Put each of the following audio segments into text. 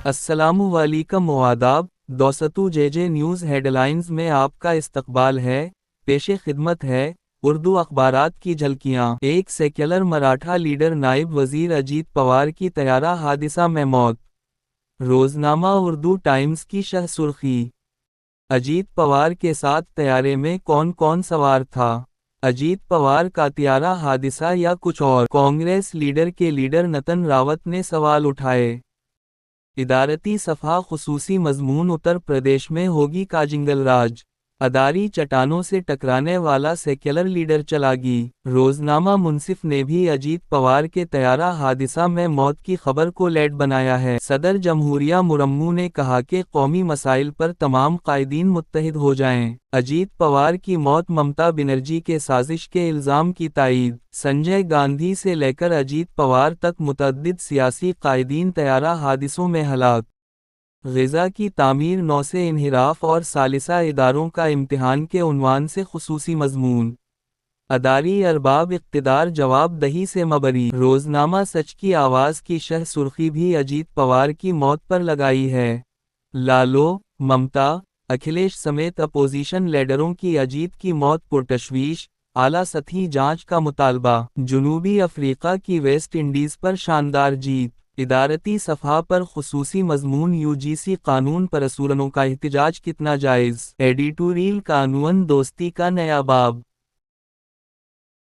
السلام علیکم و آداب، دوستو جے نیوز ہیڈ لائنز میں آپ کا استقبال ہے۔ پیش خدمت ہے اردو اخبارات کی جھلکیاں۔ ایک سیکولر مراٹھا لیڈر نائب وزیر اجیت پوار کی طیارہ حادثہ میں موت۔ روزنامہ اردو ٹائمز کی شہ سرخی: اجیت پوار کے ساتھ طیارے میں کون کون سوار تھا؟ اجیت پوار کا طیارہ حادثہ یا کچھ اور؟ کانگریس لیڈر کے لیڈر نتن راوت نے سوال اٹھائے۔ ادارتی صفحہ خصوصی مضمون: اتر پردیش میں ہوگی کاجنگل راج، اداری چٹانوں سے ٹکرانے والا سیکولر لیڈر چلا گی۔ روزنامہ منصف نے بھی اجیت پوار کے طیارہ حادثہ میں موت کی خبر کو لیڈ بنایا ہے۔ صدر جمہوریہ مرمو نے کہا کہ قومی مسائل پر تمام قائدین متحد ہو جائیں۔ اجیت پوار کی موت ممتا بنرجی کے سازش کے الزام کی تائید۔ سنجے گاندھی سے لے کر اجیت پوار تک متعدد سیاسی قائدین طیارہ حادثوں میں ہلاک۔ غزہ کی تعمیر، نو سے انحراف اور ثالثہ اداروں کا امتحان کے عنوان سے خصوصی مضمون۔ اداری ارباب اقتدار جواب دہی سے مبری۔ روزنامہ سچ کی آواز کی شہ سرخی بھی اجیت پوار کی موت پر لگائی ہے۔ لالو، ممتا، اکھلیش سمیت اپوزیشن لیڈروں کی اجیت کی موت پرتشویش، اعلیٰ سطحی جانچ کا مطالبہ۔ جنوبی افریقہ کی ویسٹ انڈیز پر شاندار جیت۔ ادارتی صفحہ پر خصوصی مضمون: یو جی سی قانون پر اصولوں کا احتجاج کتنا جائز؟ ایڈیٹوریل: قانون دوستی کا نیا باب۔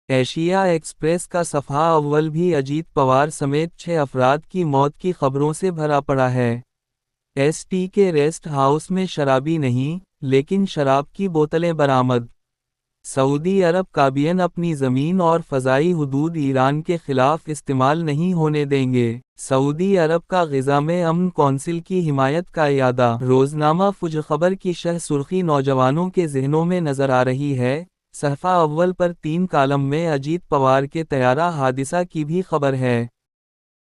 ایشیا ایکسپریس کا صفحہ اول بھی اجیت پوار سمیت 6 افراد کی موت کی خبروں سے بھرا پڑا ہے۔ ایس ٹی کے ریسٹ ہاؤس میں شرابی نہیں، لیکن شراب کی بوتلیں برآمد۔ سعودی عرب: کابین اپنی زمین اور فضائی حدود ایران کے خلاف استعمال نہیں ہونے دیں گے۔ سعودی عرب کا غزہ میں امن کونسل کی حمایت کا اعادہ۔ روزنامہ فجر خبر کی شہ سرخی نوجوانوں کے ذہنوں میں نظر آ رہی ہے۔ صفحہ اول پر 3 کالم میں اجیت پوار کے طیارہ حادثہ کی بھی خبر ہے۔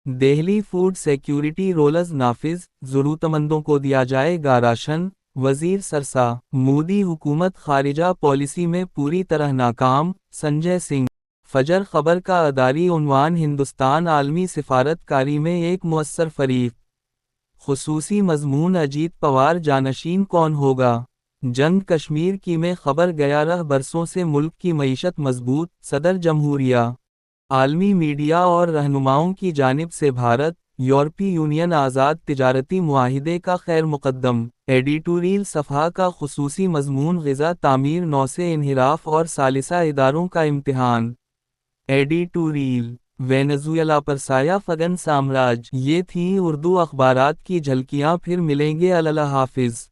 دہلی فوڈ سیکیورٹی رولز نافذ، ضرورتمندوں کو دیا جائے گا راشن، وزیر سرسا۔ مودی حکومت خارجہ پالیسی میں پوری طرح ناکام، سنجے سنگھ۔ فجر خبر کا اداری عنوان: ہندوستان عالمی سفارت کاری میں ایک مؤثر فریق۔ خصوصی مضمون: اجیت پوار جانشین کون ہوگا؟ جنگ کشمیر کی میں خبر: 11 برسوں سے ملک کی معیشت مضبوط، صدر جمہوریہ۔ عالمی میڈیا اور رہنماؤں کی جانب سے بھارت یورپی یونین آزاد تجارتی معاہدے کا خیر مقدم۔ ایڈیٹوریل صفحہ کا خصوصی مضمون: غزہ تعمیر، نو سے انحراف اور ثالثہ اداروں کا امتحان۔ ایڈیٹوریل: وینزویلا پر سایہ فگن سامراج۔ یہ تھیں اردو اخبارات کی جھلکیاں، پھر ملیں گے۔ اللہ حافظ۔